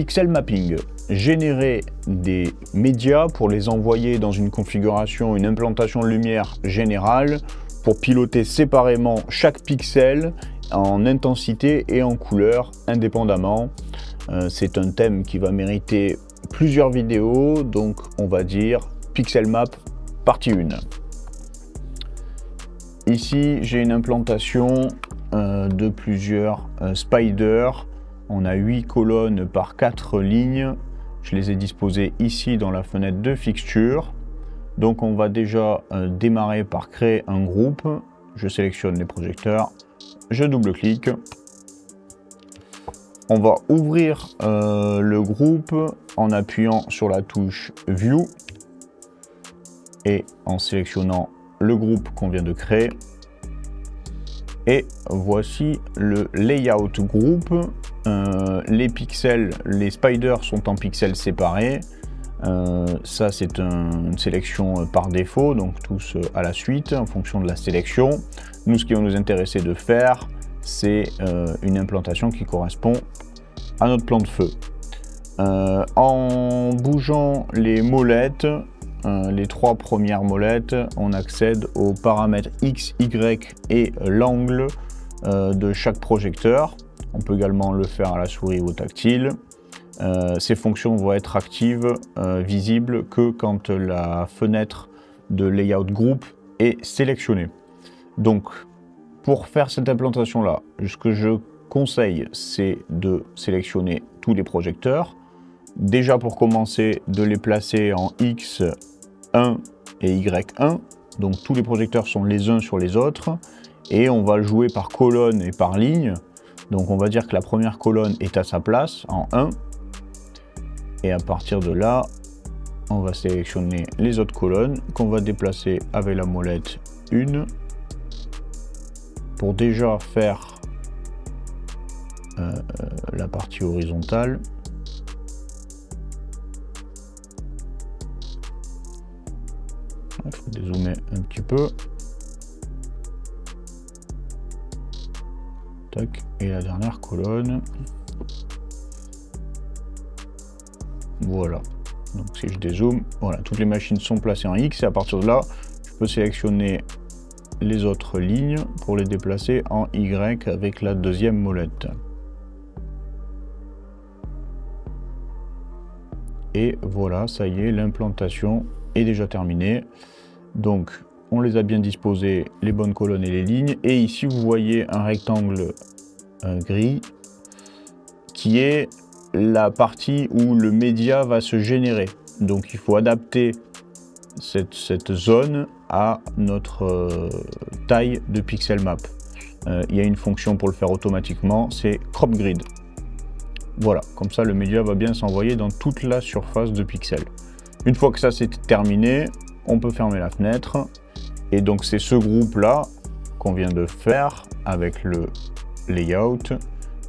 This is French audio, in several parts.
Pixel mapping, générer des médias pour les envoyer dans une configuration, une implantation de lumière générale pour piloter séparément chaque pixel en intensité et en couleur indépendamment. C'est un thème qui va mériter plusieurs vidéos, donc on va dire Pixel Map partie 1. Ici j'ai une implantation de plusieurs spiders. On a 8 colonnes par 4 lignes. Je les ai disposées ici dans la fenêtre de fixture. Donc on va déjà démarrer par créer un groupe. Je sélectionne les projecteurs, je double-clique. On va ouvrir le groupe en appuyant sur la touche View et en sélectionnant le groupe qu'on vient de créer. Et voici le layout groupe. Les pixels, les spiders sont en pixels séparés. Ça c'est une sélection par défaut, donc tous à la suite en fonction de la sélection. Nous, ce qui va nous intéresser de faire, c'est une implantation qui correspond à notre plan de feu. En bougeant les molettes, les 3 premières molettes, on accède aux paramètres X, Y et l'angle de chaque projecteur. On peut également le faire à la souris ou au tactile. Ces fonctions vont être actives, visibles que quand la fenêtre de layout groupe est sélectionnée. Donc, pour faire cette implantation-là, ce que je conseille, c'est de sélectionner tous les projecteurs. Déjà pour commencer, de les placer en X1 et Y1. Donc tous les projecteurs sont les uns sur les autres. Et on va le jouer par colonne et par ligne. Donc on va dire que la première colonne est à sa place, en 1. Et à partir de là, on va sélectionner les autres colonnes qu'on va déplacer avec la molette 1. Pour déjà faire la partie horizontale. Il faut dézoomer un petit peu. Tac. Et la dernière colonne. Voilà. Donc si je dézoome, voilà, toutes les machines sont placées en X et à partir de là, je peux sélectionner les autres lignes pour les déplacer en Y avec la deuxième molette. Et voilà, ça y est, l'implantation est déjà terminée. Donc, on les a bien disposées, les bonnes colonnes et les lignes. Et ici, vous voyez un rectangle gris qui est la partie où le média va se générer. Donc, il faut adapter cette zone à notre taille de pixel map. Il y a une fonction pour le faire automatiquement, c'est crop grid. Voilà, comme ça le média va bien s'envoyer dans toute la surface de pixels. Une fois que ça c'est terminé, on peut fermer la fenêtre. Et donc c'est ce groupe-là qu'on vient de faire avec le layout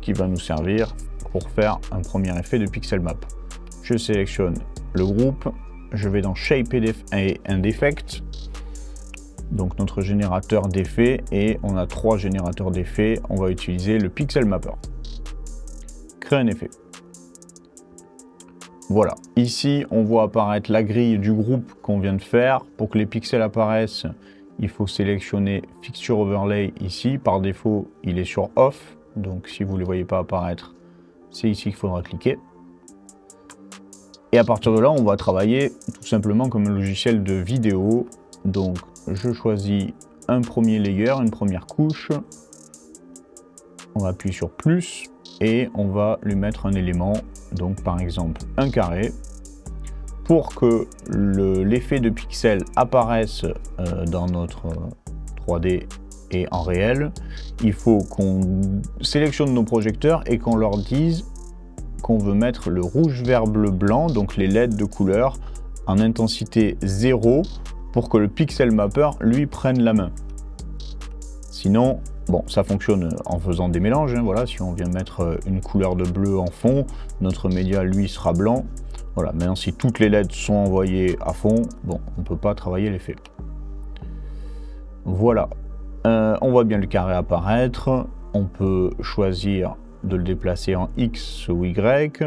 qui va nous servir pour faire un premier effet de pixel map. Je sélectionne le groupe, je vais dans Shape and Effect, donc notre générateur d'effets, et on a 3 générateurs d'effets. On va utiliser le Pixel Mapper. Créer un effet. Voilà, ici on voit apparaître la grille du groupe qu'on vient de faire. Pour que les pixels apparaissent, il faut sélectionner Fixture Overlay ici. Par défaut, il est sur Off, donc si vous ne les voyez pas apparaître, c'est ici qu'il faudra cliquer. Et à partir de là, on va travailler tout simplement comme un logiciel de vidéo. Donc je choisis un premier layer, une première couche. On va appuyer sur plus et on va lui mettre un élément, donc par exemple un carré. Pour que l'effet de pixel apparaisse dans notre 3D et en réel, il faut qu'on sélectionne nos projecteurs et qu'on leur dise qu'on veut mettre le rouge, vert, bleu, blanc, donc les LED de couleur, en intensité 0 pour que le Pixel Mapper lui prenne la main. Sinon, bon, ça fonctionne en faisant des mélanges, hein, voilà, si on vient mettre une couleur de bleu en fond, notre média lui sera blanc. Voilà, maintenant si toutes les LED sont envoyées à fond, bon, on ne peut pas travailler l'effet. Voilà, on voit bien le carré apparaître, on peut choisir de le déplacer en X ou Y.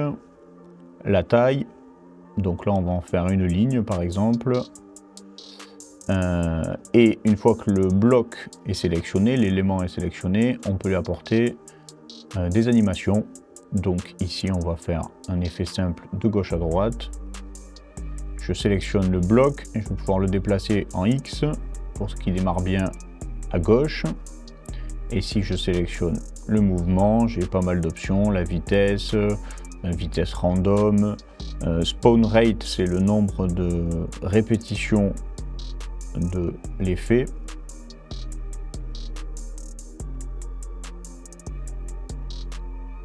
la taille. Donc là, on va en faire une ligne, par exemple. Et une fois que le bloc est sélectionné, l'élément est sélectionné, on peut lui apporter des animations. Donc ici, on va faire un effet simple de gauche à droite. Je sélectionne le bloc et je vais pouvoir le déplacer en X pour ce qui démarre bien à gauche. Et si je sélectionne le mouvement, j'ai pas mal d'options, la vitesse random, spawn rate, c'est le nombre de répétitions de l'effet.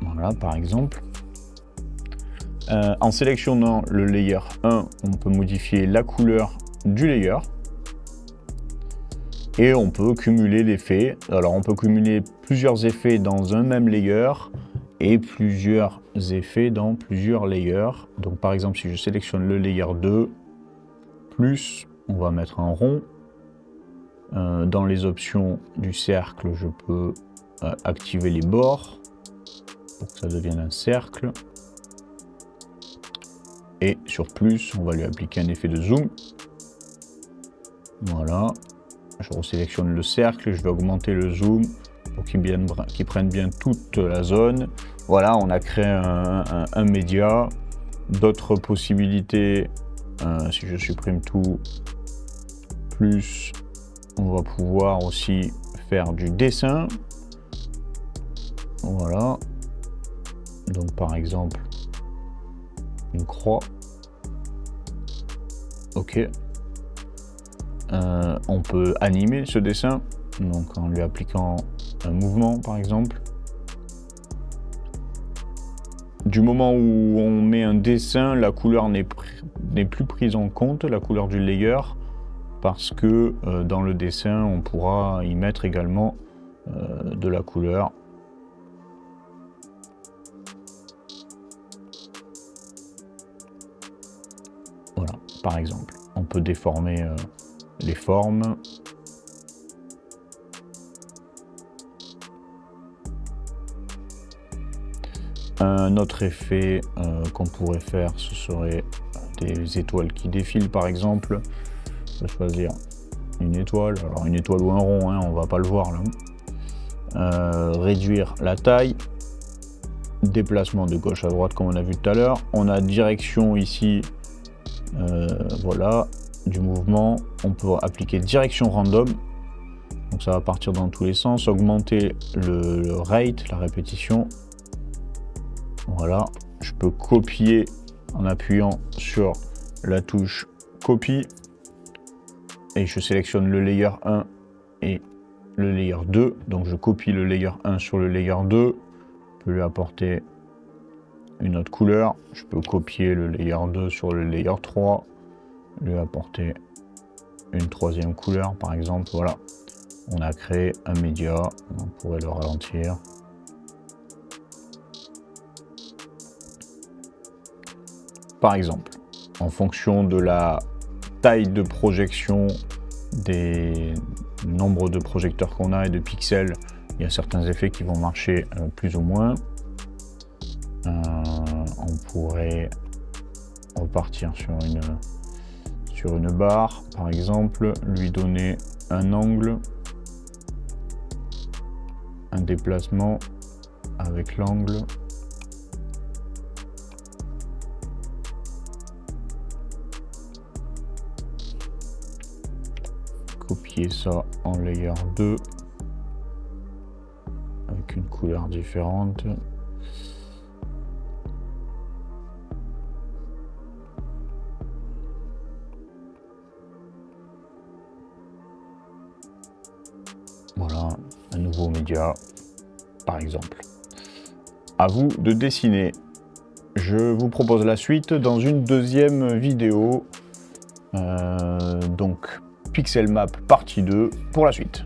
Voilà, par exemple. En sélectionnant le layer 1, on peut modifier la couleur du layer. Et on peut cumuler l'effet. Alors on peut cumuler plusieurs effets dans un même layer et plusieurs effets dans plusieurs layers. Donc par exemple, si je sélectionne le layer 2, plus, on va mettre un rond. Dans les options du cercle, je peux activer les bords pour que ça devienne un cercle. Et sur plus, on va lui appliquer un effet de zoom. Voilà. Je resélectionne le cercle, je vais augmenter le zoom pour qu'il prenne bien toute la zone. Voilà, on a créé un média. D'autres possibilités, si je supprime tout, plus, on va pouvoir aussi faire du dessin. Voilà. Donc par exemple, une croix. Ok. On peut animer ce dessin, donc en lui appliquant un mouvement par exemple. Du moment où on met un dessin, la couleur n'est plus prise en compte, la couleur du layer, parce que dans le dessin, on pourra y mettre également de la couleur. Voilà, par exemple. On peut déformer les formes. Un autre effet qu'on pourrait faire, ce serait des étoiles qui défilent par exemple. Je vais choisir une étoile, alors une étoile ou un rond, hein, on va pas le voir là. Réduire la taille, déplacement de gauche à droite comme on a vu tout à l'heure. On a direction ici, voilà, du mouvement. On peut appliquer direction random, donc ça va partir dans tous les sens. Augmenter le rate, la répétition. Voilà, je peux copier en appuyant sur la touche copie et je sélectionne le layer 1 et le layer 2. Donc je copie le layer 1 sur le layer 2, je peux lui apporter une autre couleur. Je peux copier le layer 2 sur le layer 3, lui apporter une troisième couleur par exemple. Voilà, on a créé un média, on pourrait le ralentir. Par exemple, en fonction de la taille de projection, des nombres de projecteurs qu'on a et de pixels, il y a certains effets qui vont marcher plus ou moins. On pourrait repartir sur une barre, par exemple, lui donner un angle, un déplacement avec l'angle. Copier ça en layer 2 avec une couleur différente. Voilà, un nouveau média, par exemple. À vous de dessiner. Je vous propose la suite dans une deuxième vidéo. Donc, Pixel Map partie 2 pour la suite.